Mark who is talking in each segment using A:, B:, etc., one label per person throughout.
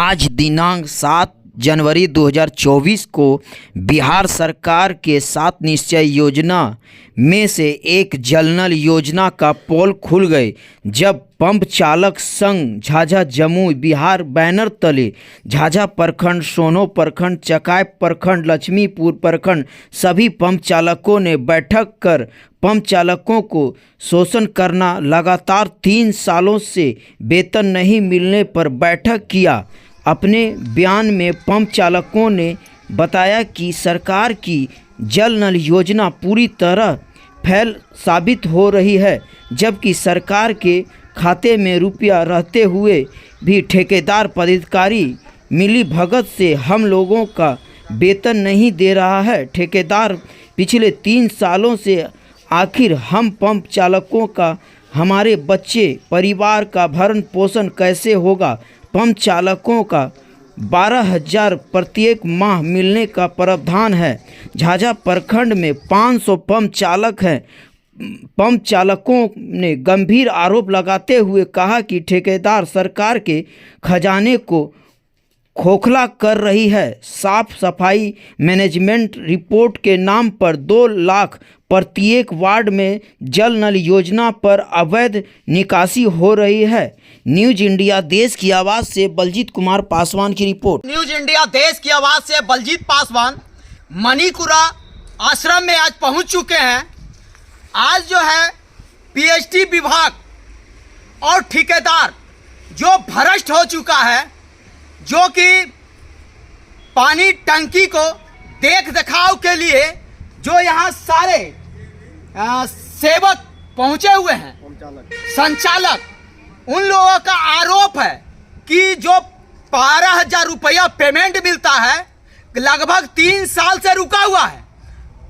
A: आज दिनांक 7 जनवरी 2024 को बिहार सरकार के 7 निश्चय योजना में से एक जल नल योजना का पोल खुल गए, जब पंप चालक संघ झाझा जमुई बिहार बैनर तले झाझा प्रखंड, सोनो प्रखंड, चकाय प्रखंड, लक्ष्मीपुर प्रखंड सभी पंप चालकों ने बैठक कर पंप चालकों को शोषण करना, लगातार 3 सालों से वेतन नहीं मिलने पर बैठक किया। अपने बयान में पंप चालकों ने बताया कि सरकार की जल नल योजना पूरी तरह फेल साबित हो रही है, जबकि सरकार के खाते में रुपया रहते हुए भी ठेकेदार पदाधिकारी मिली भगत से हम लोगों का वेतन नहीं दे रहा है। ठेकेदार पिछले 3 सालों से आखिर हम पंप चालकों का, हमारे बच्चे परिवार का भरण पोषण कैसे होगा। पंप चालकों का 12,000 प्रत्येक माह मिलने का प्रावधान है। झाझा प्रखंड में 500 पंप चालक हैं। पंप चालकों ने गंभीर आरोप लगाते हुए कहा कि ठेकेदार सरकार के खजाने को खोखला कर रही है। साफ सफाई मैनेजमेंट रिपोर्ट के नाम पर 2 लाख प्रत्येक वार्ड में जल नल योजना पर अवैध निकासी हो रही है। न्यूज इंडिया देश की आवाज़ से बलजीत कुमार पासवान की रिपोर्ट।
B: न्यूज इंडिया देश की आवाज़ से बलजीत पासवान मणिकुरा आश्रम में आज पहुंच चुके हैं। आज जो है पीएचडी विभाग और ठेकेदार जो भ्रष्ट हो चुका है, जो कि पानी टंकी को देख दिखाव के लिए जो यहाँ सारे सेवक पहुंचे हुए हैं, संचालक, उन लोगों का आरोप है कि जो 12,000 रुपया पेमेंट मिलता है लगभग 3 साल से रुका हुआ है,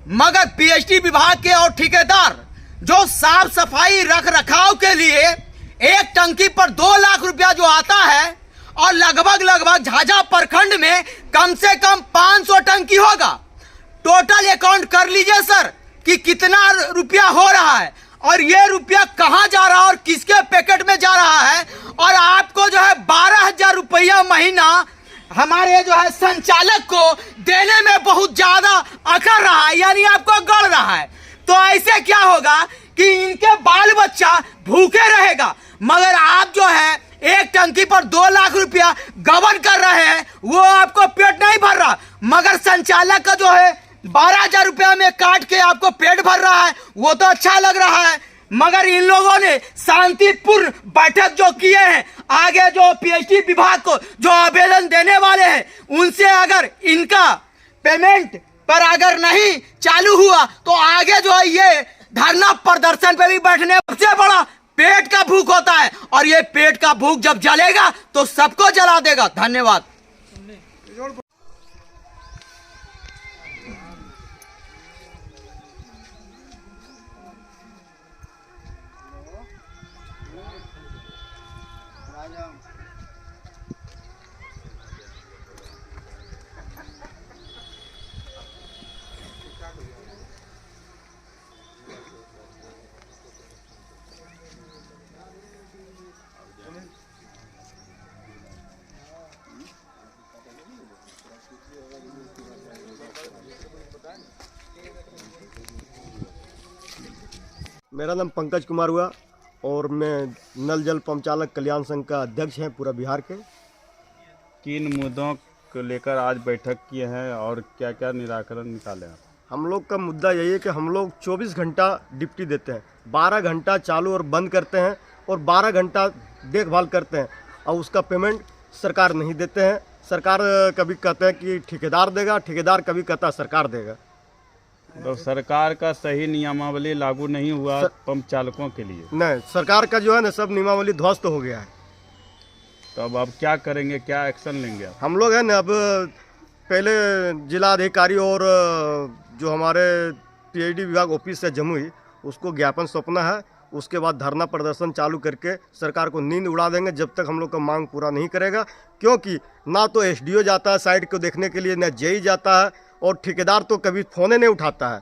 B: मगर पीएचडी विभाग के और ठेकेदार जो साफ सफाई रख रखाव के लिए एक टंकी पर 2 लाख रुपया जो आता है, और लगभग झाझा प्रखंड में कम से कम 500 टंकी होगा। टोटल अकाउंट कर लीजिए सर कि कितना रुपया हो रहा है, और ये रुपया कहाँ जा रहा है और किसके पैकेट में जा रहा है। और आपको जो है 12,000 रुपया महीना हमारे जो है संचालक को देने में बहुत ज्यादा अखर रहा है, यानी आपको गड़ रहा है। तो ऐसे क्या होगा कि इनके बाल बच्चा भूखे रहेगा, मगर आप जो है एक टंकी पर 2 लाख रुपया गबन कर रहे हैं, वो आपको पेट नहीं भर रहा, मगर संचालक का जो है 12,000 रुपया में काट के आपको पेट भर रहा है, वो तो अच्छा लग रहा है। मगर इन लोगों ने शांतिपूर्ण बैठक जो किए हैं, आगे जो पीएचडी विभाग को जो आवेदन देने वाले हैं, उनसे अगर इनका पेमेंट पर अगर नहीं चालू हुआ तो आगे जो है ये धरना प्रदर्शन पे भी बैठने। सबसे बड़ा पेट का भूख होता है, और ये पेट का भूख जब जलेगा तो सबको जला देगा। धन्यवाद।
C: मेरा नाम पंकज कुमार हुआ और मैं नल जल पंप चालक कल्याण संघ का अध्यक्ष है पूरा बिहार के।
D: किन मुद्दों को लेकर आज बैठक किए हैं और क्या क्या निराकरण निकाले हैं?
C: हम लोग का मुद्दा यही है कि हम लोग 24 घंटा ड्यूटी देते हैं, 12 घंटा चालू और बंद करते हैं और 12 घंटा देखभाल करते हैं, और उसका पेमेंट सरकार नहीं देते हैं। सरकार कभी कहते हैं कि ठेकेदार देगा, ठेकेदार कभी कहता है सरकार देगा।
D: तो सरकार का सही नियमावली लागू नहीं हुआ पंप चालकों के लिए?
C: नहीं, सरकार का जो है ना सब नियमावली ध्वस्त हो गया है।
D: तो अब क्या करेंगे, क्या एक्शन लेंगे आप?
C: हम लोग है ना अब पहले जिला अधिकारी और जो हमारे पीएचडी विभाग ऑफिस है जमुई, उसको ज्ञापन सौंपना है। उसके बाद धरना प्रदर्शन चालू करके सरकार को नींद उड़ा देंगे जब तक हम लोग का मांग पूरा नहीं करेगा, क्योंकि ना तो एसडीओ जाता है साइड को देखने के लिए, ना जेई जाता है, और ठेकेदार तो कभी फोन नहीं उठाता है।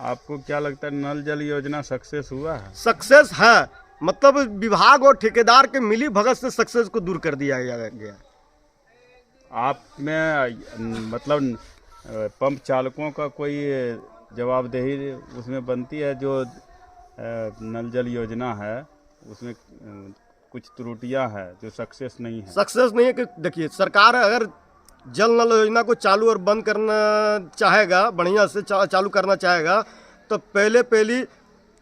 D: आपको क्या लगता है नल जल योजना सक्सेस हुआ है?
C: सक्सेस है, मतलब विभाग और ठेकेदार के मिली भगत से सक्सेस को दूर कर दिया गया।
D: आप में मतलब पंप चालकों का कोई जवाबदेही उसमें बनती है? जो नल जल योजना है उसमें कुछ त्रुटियां हैं जो सक्सेस नहीं है।
C: सक्सेस नहीं है कि देखिए, सरकार अगर जल नल योजना को चालू और बंद करना चाहेगा, बढ़िया से चालू करना चाहेगा, तो पहली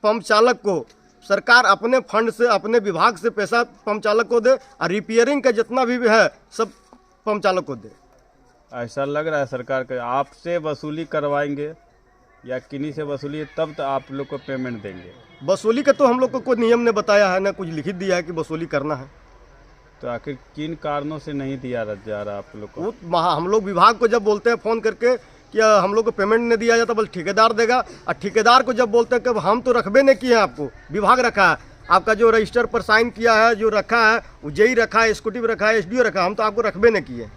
C: पंप चालक को सरकार अपने फंड से, अपने विभाग से पैसा पंप चालक को दे, और रिपेयरिंग का जितना भी है सब पंप चालक को दे।
D: ऐसा लग रहा है सरकार के आपसे वसूली करवाएंगे या किन्हीं से वसूली, तब तो आप लोग को पेमेंट देंगे।
C: वसूली का तो हम लोग को कोई नियम ने बताया है, ना कुछ लिखित दिया है कि वसूली करना है।
D: तो आखिर किन कारणों से नहीं दिया जा रहा आप लोग को?
C: वो हम लोग विभाग को जब बोलते हैं फ़ोन करके कि हम लोग को पेमेंट नहीं दिया जाता, बल्कि ठेकेदार देगा, और ठेकेदार को जब बोलते हैं कि हम तो रखबे नहीं किए हैं, आपको विभाग रखा है, आपका जो रजिस्टर पर साइन किया है, जो रखा है वो जेई रखा है, एक्जीक्यूटिव रखा है, एसडीओ रखा है, हम तो आपको रखबे नहीं किए।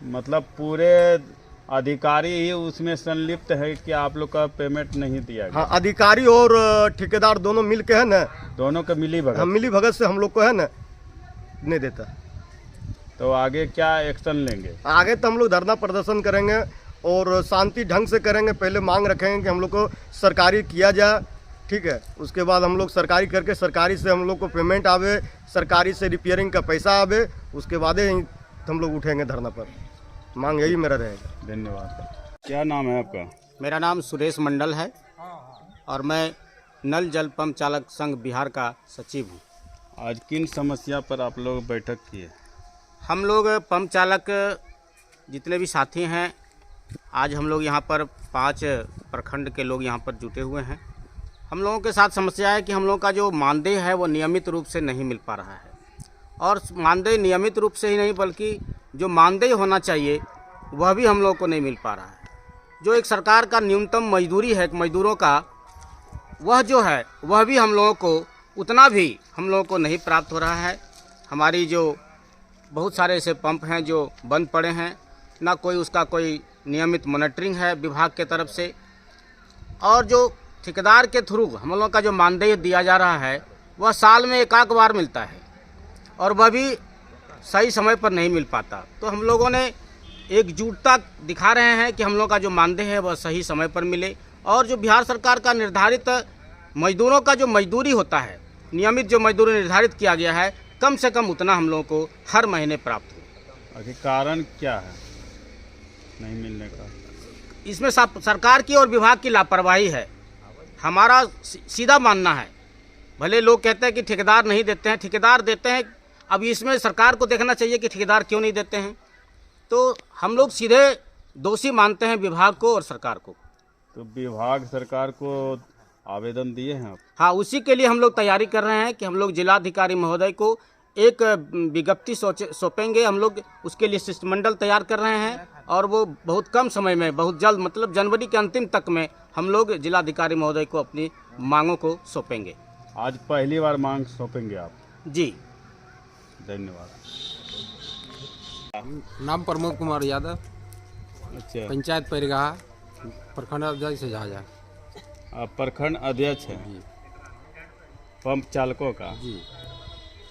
D: मतलब पूरे अधिकारी ही उसमें संलिप्त है कि आप लोग का पेमेंट नहीं दिया गया?
C: हाँ, अधिकारी और ठेकेदार दोनों मिल के है ना,
D: दोनों का मिली भगत?
C: हम मिली भगत से हम लोग को है ना नहीं देता।
D: तो आगे क्या एक्शन लेंगे?
C: आगे तो हम लोग धरना प्रदर्शन करेंगे और शांति ढंग से करेंगे। पहले मांग रखेंगे कि हम लोग को सरकारी किया जाए, ठीक है, उसके बाद हम लोग सरकारी करके सरकारी से हम लोग को पेमेंट आवे, सरकारी से रिपेयरिंग का पैसा आवे, उसके बाद ही हम लोग उठेंगे धरना पर। मांग यही मेरा रहेगा।
D: धन्यवाद। क्या नाम है आपका?
E: मेरा नाम सुरेश मंडल है और मैं नल जल पंप चालक संघ बिहार का सचिव हूँ।
D: आज किन समस्या पर आप लोग बैठक किए?
E: हम लोग पंप चालक जितने भी साथी हैं, आज हम लोग यहाँ पर 5 प्रखंड के लोग यहाँ पर जुटे हुए हैं। हम लोगों के साथ समस्या है कि हम लोगों का जो मानदेय है वो नियमित रूप से नहीं मिल पा रहा है, और मानदेय नियमित रूप से ही नहीं बल्कि जो मानदेय होना चाहिए वह भी हम लोगों को नहीं मिल पा रहा है। जो एक सरकार का न्यूनतम मजदूरी है मजदूरों का, वह जो है वह भी हम लोगों को उतना भी हम लोगों को नहीं प्राप्त हो रहा है। हमारी जो बहुत सारे ऐसे पंप हैं जो बंद पड़े हैं, ना कोई उसका कोई नियमित मॉनिटरिंग है विभाग के तरफ से, और जो ठेकेदार के थ्रू हम लोगों का जो मानदेय दिया जा रहा है वह साल में एक बार मिलता है, और वह भी सही समय पर नहीं मिल पाता। तो हम लोगों ने एकजुटता दिखा रहे हैं कि हम लोग का जो मानदेय है वह सही समय पर मिले, और जो बिहार सरकार का निर्धारित मजदूरों का जो मजदूरी होता है, नियमित जो मजदूरी निर्धारित किया गया है, कम से कम उतना हम लोगों को हर महीने प्राप्त हो।
D: आखिर कारण क्या है नहीं मिलने का?
E: इसमें सरकार की और विभाग की लापरवाही है, हमारा सीधा मानना है। भले लोग कहते हैं कि ठेकेदार नहीं देते हैं, ठेकेदार देते हैं। अब इसमें सरकार को देखना चाहिए कि ठेकेदार क्यों नहीं देते हैं। तो हम लोग सीधे दोषी मानते हैं विभाग को और सरकार को।
D: तो विभाग सरकार को आवेदन दिए हैं आप?
E: हाँ, उसी के लिए हम लोग तैयारी कर रहे हैं कि हम लोग जिलाधिकारी महोदय को एक विज्ञप्ति सौंपेंगे। हम लोग उसके लिए शिष्टमंडल तैयार कर रहे हैं, और वो बहुत कम समय में, बहुत जल्द, मतलब जनवरी के अंतिम तक में हम लोग जिलाधिकारी महोदय को अपनी मांगों को सौंपेंगे।
D: आज पहली बार मांग सौंपेंगे आप?
E: जी,
D: धन्यवाद।
F: नाम प्रमोद कुमार यादव,
D: अच्छा,
F: पंचायत पैरगाह, प्रखंड अध्यक्ष झाझा।
D: आप प्रखंड अध्यक्ष हैं पंप चालकों का?
F: जी,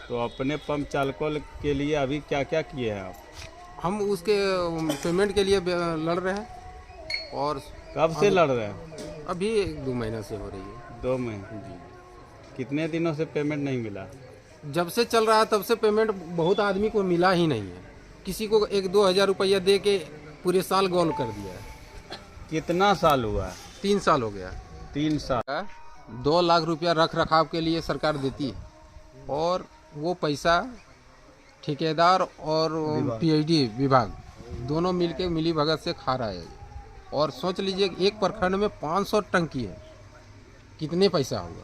D: तो अपने पंप चालकों के लिए अभी क्या क्या किए हैं आप?
F: हम उसके पेमेंट के लिए लड़ रहे हैं, और
D: कब से लड़ रहे हैं?
F: अभी 1-2 महीने से हो रही है।
D: 2 महीने? कितने दिनों से पेमेंट नहीं मिला?
F: जब से चल रहा है तब से पेमेंट बहुत आदमी को मिला ही नहीं है। किसी को 1-2 हज़ार रुपया दे के पूरे साल गोल कर दिया है।
D: कितना साल हुआ?
F: 3 साल हो गया।
D: 3 साल।
F: 2 लाख रुपया रख रखाव के लिए सरकार देती है, और वो पैसा ठेकेदार और पीएचडी विभाग दोनों मिलके मिली भगत से खा रहा है। और सोच लीजिए एक प्रखंड में 500 टंकी है, कितने पैसा होगा?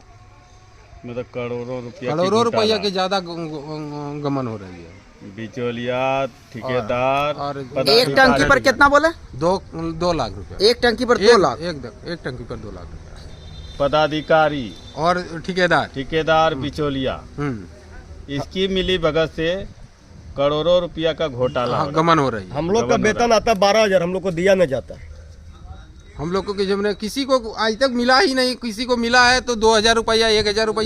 D: मतलब करोड़ों
F: रुपया के ज़्यादा गमन हो रही है।
D: बिचौलिया, ठेकेदार
F: और
B: एक टंकी पर कितना बोले?
F: 2 लाख रुपया।
B: एक टंकी पर 2 लाख?
F: एक टंकी पर 2 लाख रुपया।
D: पदाधिकारी
F: और ठेकेदार
D: बिचौलिया, इसकी मिली भगत से करोड़ों रुपया का घोटाला हो रहा है।
F: गमन हो रही है।
C: हम लोग का वेतन आता 12,000, हम लोग को दिया नहीं जाता है।
F: हम लोग को जब किसी को आज तक मिला ही नहीं, किसी को मिला है तो 2,000 रुपया 1,000 रुपया